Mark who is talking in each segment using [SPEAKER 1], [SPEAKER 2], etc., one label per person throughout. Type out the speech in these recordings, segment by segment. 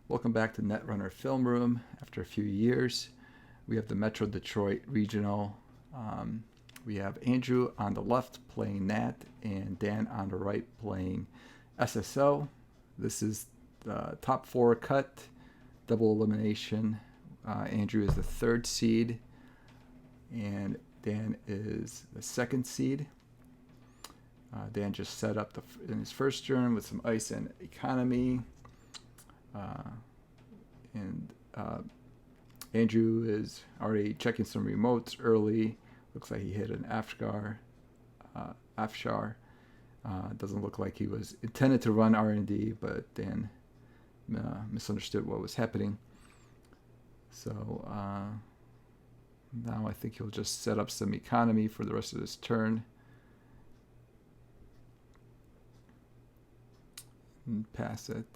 [SPEAKER 1] Welcome back to Netrunner Film Room. After a few years, we have the Metro Detroit Regional. We have Andrew on the left playing Gnat and Dan on the right playing SSO. This is the top four cut, double elimination. Andrew is the third seed and Dan is the second seed. Dan just set up in his first turn with some ice and economy. Andrew is already checking some remotes early. Looks like he hit an Afshar. Doesn't look like he was intended to run R&D, but Dan misunderstood what was happening. So now I think he'll just set up some economy for the rest of his turn. And pass it.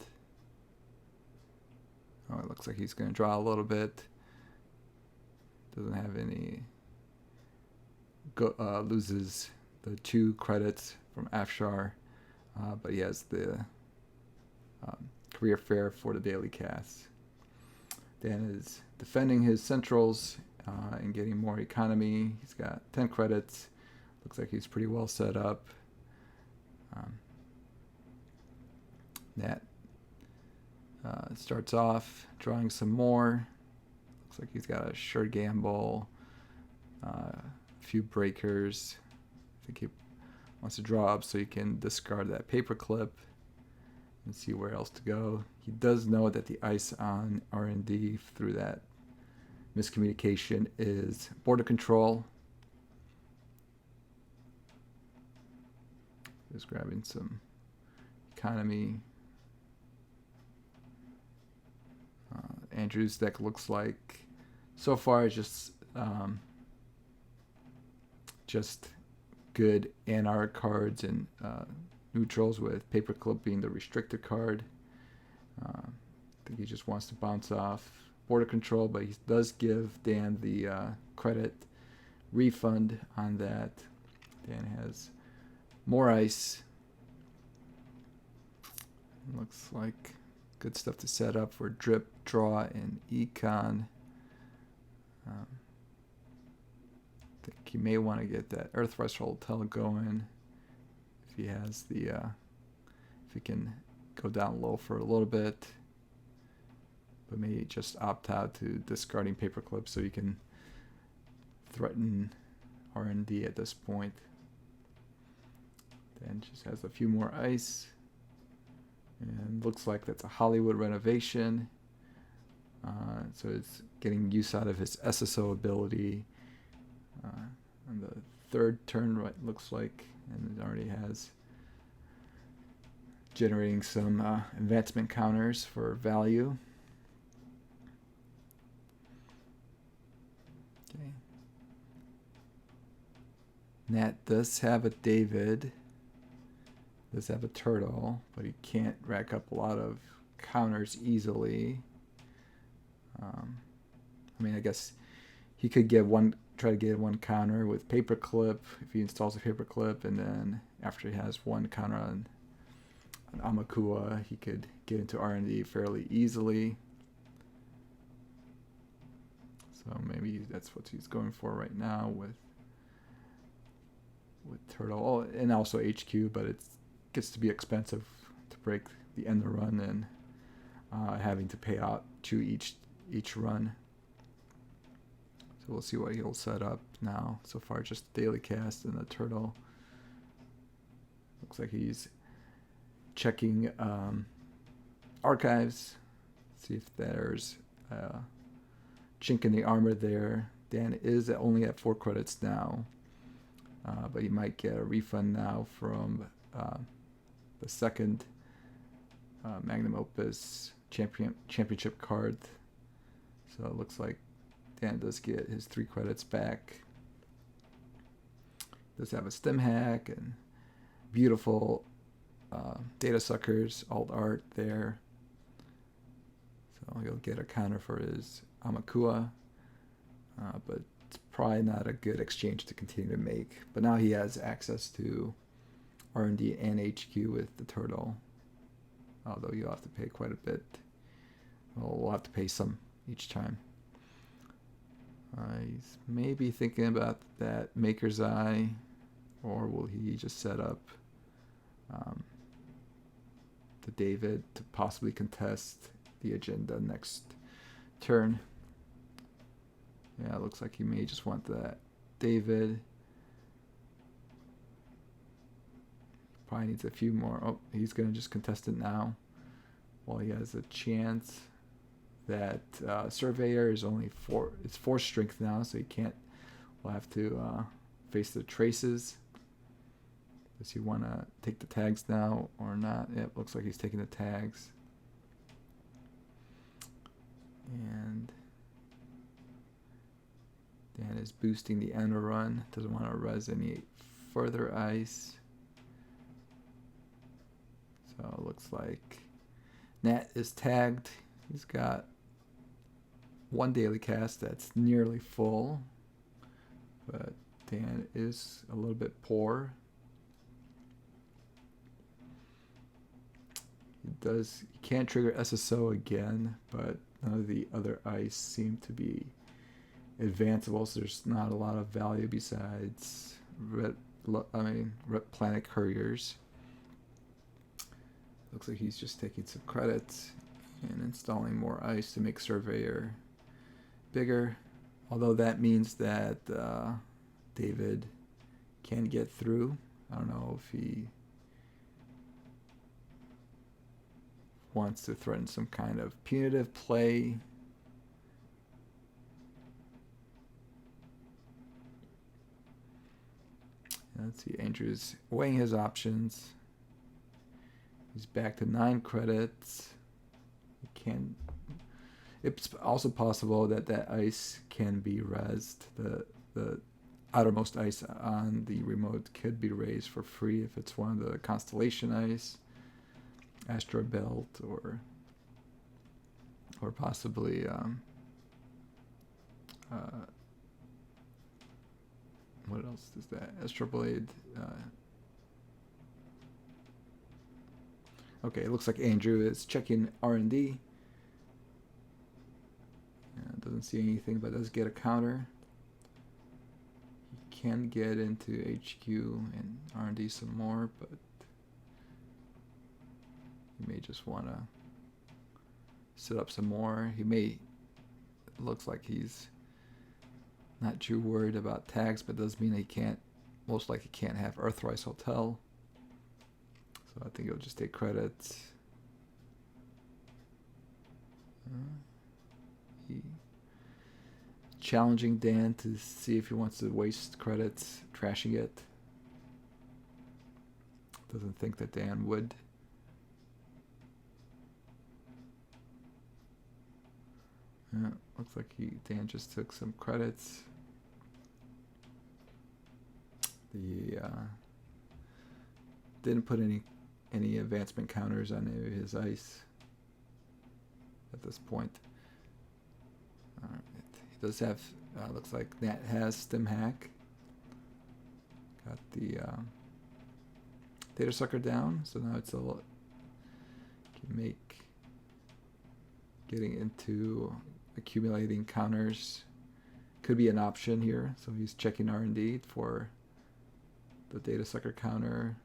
[SPEAKER 1] Oh, it looks like he's going to draw a little bit. Doesn't have any. Loses the 2 credits from Afshar, but he has the career fair for the daily cast. Dan is defending his centrals and getting more economy. He's got 10 credits. Looks like he's pretty well set up. Gnat starts off drawing some more. Looks like he's got a sure gamble, a few breakers. I think he wants to draw up so he can discard that paperclip and see where else to go. He does know that the ice on R&D through that miscommunication is border control. Just grabbing some economy. Andrew's deck looks like so far just good NR cards and neutrals, with paperclip being the restricted card. I think he just wants to bounce off border control, but he does give Dan the credit refund on that. Dan has more ice. Looks like good stuff to set up for drip, draw, and econ. I think he may want to get that Earth Threshold Tell going if he has the if he can go down low for a little bit, but may just opt out to discarding paperclip so you can threaten R&D at this point. Then just has a few more ice. And looks like that's a Hollywood renovation. So it's getting use out of his SSO ability on the third turn, right, looks like. And it already has generating some advancement counters for value. Okay. Nat does have a David. Does have a turtle, but he can't rack up a lot of counters easily. I mean, I guess he could try to get one counter with paperclip if he installs a paperclip, and then after he has one counter on Amakua, he could get into R&D fairly easily. So maybe that's what he's going for right now with turtle, and also HQ, but it gets to be expensive to break the end of the run and having to pay out to each run. So we'll see what he'll set up now. So far, just daily cast and the turtle. Looks like he's checking archives, see if there's a chink in the armor there. Dan is only at 4 credits now, but he might get a refund now from the second Magnum Opus championship card. So it looks like Dan does get his 3 credits back. Does have a stem hack and beautiful data suckers, alt art there. So he'll get a counter for his Amakua, but it's probably not a good exchange to continue to make. But now he has access to R&D and HQ with the turtle, although you'll have to pay quite a bit Well, we'll have to pay some each time. He's maybe thinking about that Maker's Eye, or will he just set up the David to possibly contest the agenda next turn? Yeah, it looks like he may just want that David. Probably needs a few more. Oh, he's going to just contest it now. Well, he has a chance. That Surveyor is only 4. It's 4 strength now, so he can't. We'll have to face the traces. Does he want to take the tags now or not? Yep, looks like he's taking the tags. And Dan is boosting the end run. Doesn't want to res any further ice. So it looks like Gnat is tagged. He's got 1 daily cast that's nearly full, but Dan is a little bit poor. He can't trigger SSO again, but none of the other ice seem to be advanceable, so there's not a lot of value besides red planet couriers. Looks like he's just taking some credits and installing more ice to make Surveyor bigger, although that means that David can get through. I don't know if he wants to threaten some kind of punitive play. Let's see, Andrew's weighing his options. He's back to 9 credits. He can. It's also possible that that ice can be rezzed. The outermost ice on the remote could be raised for free if it's one of the constellation ice, Astro Belt, or possibly what else is that? Astro Blade. Okay, it looks like Andrew is checking R&D. Doesn't see anything, but does get a counter. He can get into HQ and R&D some more, but he may just want to set up some more. He may. It looks like he's not too worried about tags, but does mean he can't. Most likely can't have Earthrise Hotel. So I think he'll just take credits. Challenging Dan to see if he wants to waste credits, trashing it. Doesn't think that Dan would. Yeah, looks like Dan just took some credits. Didn't put any advancement counters on any of his ice at this point. Alright. He does have, looks like Gnat has Stim Hack. Got the Data Sucker down, so now it's can make getting into accumulating counters could be an option here. So he's checking R&D for the Data Sucker counter,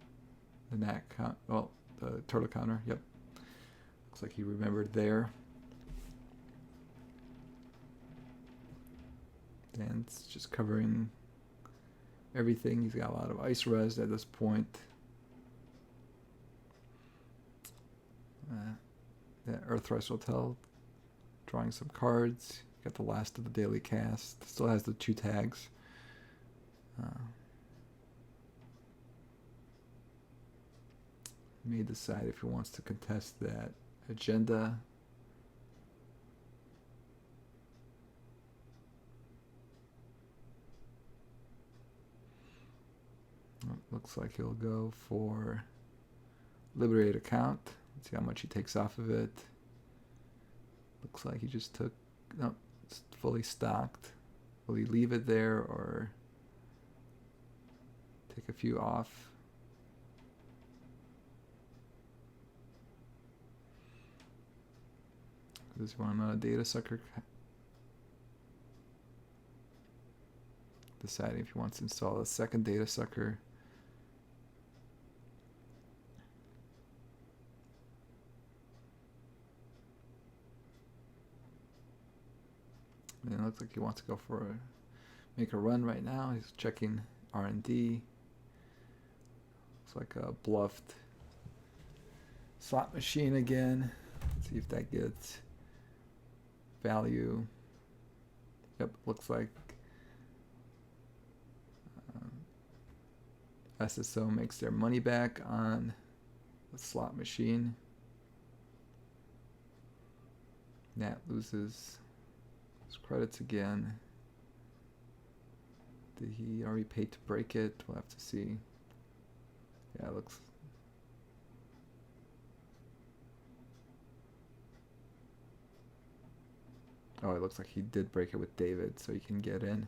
[SPEAKER 1] the Gnat count, well, the Turtle counter. Yep, looks like he remembered there. Dan's just covering everything. He's got a lot of ice res at this point. That Earthrise Hotel, drawing some cards. Got the last of the daily cast. Still has the 2 tags. May decide if he wants to contest that agenda. Looks like he'll go for Liberate account. Let's see how much he takes off of it. Looks like he just took, no, it's fully stocked. Will he leave it there or take a few off? Does he want a data sucker? Deciding if he wants to install a second data sucker. And it looks like he wants to go for make a run right now. He's checking R&D. Looks like a bluffed slot machine again. Let's see if that gets value. Yep, looks like SSO makes their money back on the slot machine. Gnat loses his credits again. Did he already pay to break it? We'll have to see. Yeah, it looks. Oh, it looks like he did break it with David, so he can get in.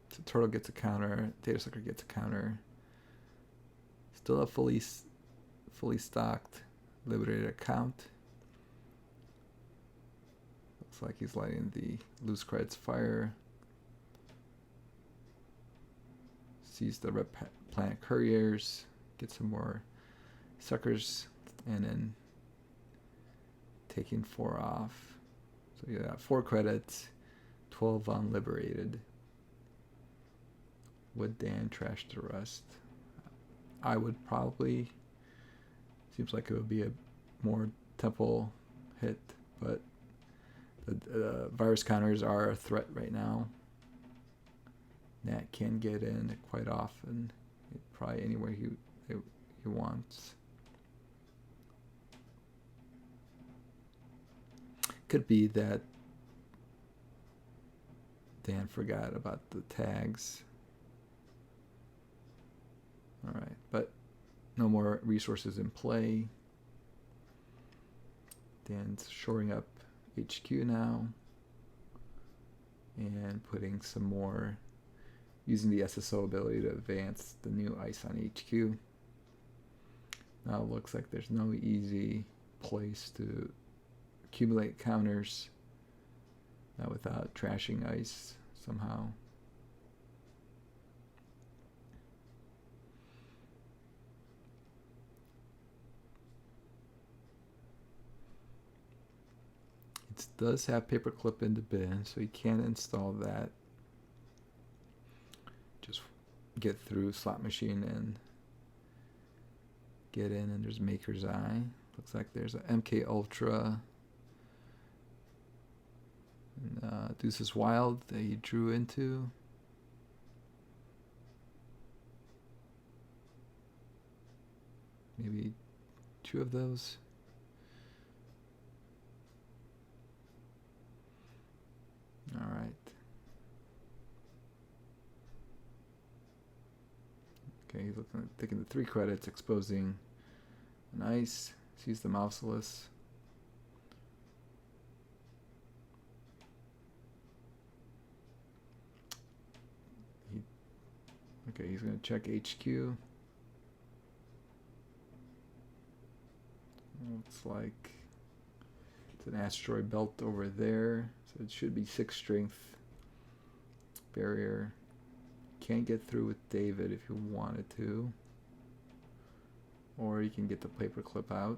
[SPEAKER 1] So Turtle gets a counter, Data Sucker gets a counter. Still a fully stocked Liberated account. Looks like he's letting the loose credits fire. Sees the Red Planet Couriers, get some more suckers, and then taking 4 off. So you got 4 credits, 12 on Liberated. Would Dan trash the rest? I would probably. Seems like it would be a more temple hit, but the virus counters are a threat right now. Gnat can get in quite often, probably anywhere he wants. Could be that Dan forgot about the tags. All right, but no more resources in play. Dan's shoring up HQ now and putting some more, using the SSO ability to advance the new ice on HQ. Now it looks like there's no easy place to accumulate counters without trashing ice somehow. It does have paperclip in the bin, so you can install that. Just get through slot machine and get in, and there's Maker's Eye. Looks like there's a MK Ultra. And, Deuces Wild that he drew into. Maybe 2 of those. All right. Okay, he's looking at taking the 3 credits, exposing an ice. Sees the mouseless. Okay, he's going to check HQ. Looks like it's an asteroid belt over there, so it should be 6 strength barrier. Can't get through with David if you wanted to, or you can get the paperclip out.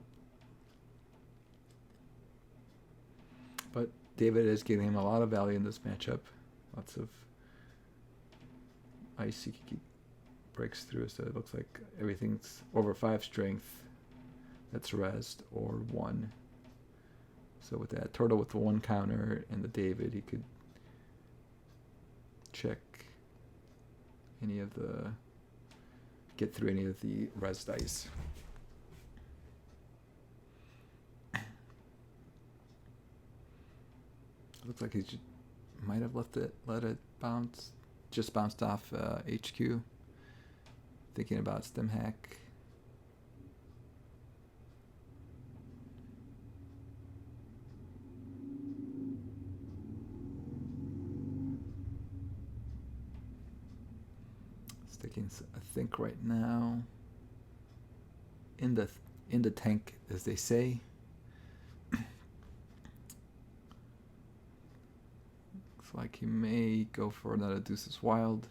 [SPEAKER 1] But David is giving him a lot of value in this matchup. Lots of ice he breaks through, so it looks like everything's over 5 strength. That's rezzed or 1. So with that Turtle with the 1 counter and the David, he could check any of the, get through any of the res dice. Looks like he might have let it bounce, just bounced off HQ. Thinking about stem hack. Sticking, I think right now, in the in the tank, as they say. Looks like he may go for another Deuces Wild.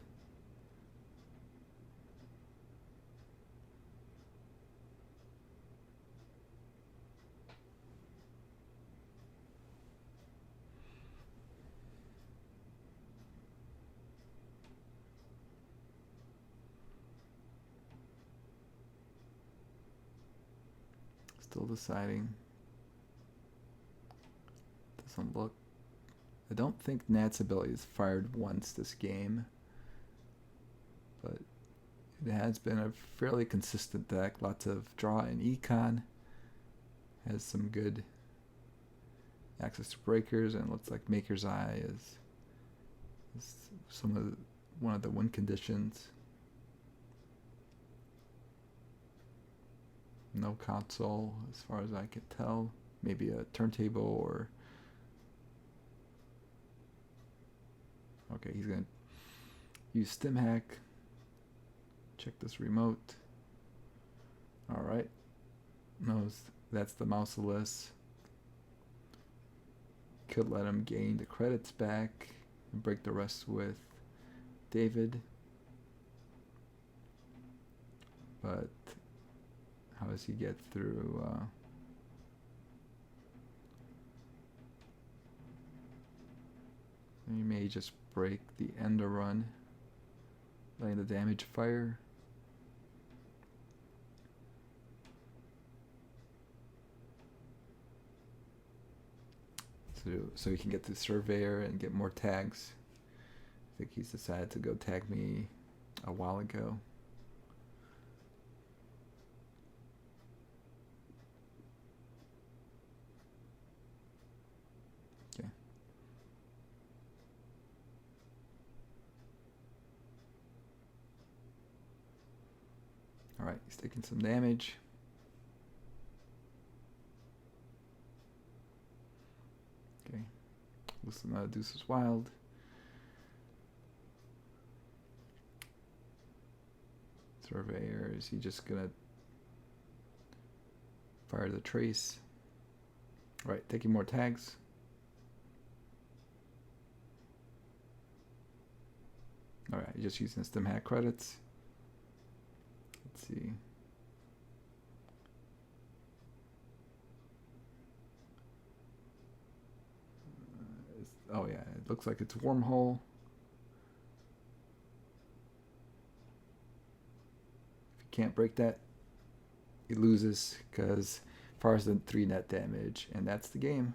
[SPEAKER 1] Still deciding. Doesn't look. I don't think Gnat's ability is fired once this game, but it has been a fairly consistent deck. Lots of draw and econ. Has some good access to breakers, and looks like Maker's Eye is one of the win conditions. No console, as far as I can tell. Maybe a turntable or... Okay, he's going to use Stim Hack. Check this remote. Alright. Knows that's the mouseless. Could let him gain the credits back and break the rest with David. But how does he get through? He may just break the end run, letting the damage fire. So he can get the Surveyor and get more tags. I think he's decided to go tag me a while ago. Okay. Alright, he's taking some damage. Okay. Listen to Deuces Wild. Surveyor, is he just gonna fire the trace? Right, taking more tags. Alright, just using Stim Hack credits. Let's see. Oh yeah, it looks like it's Wormhole. If you can't break that, he loses, because fires than 3 net damage, and that's the game.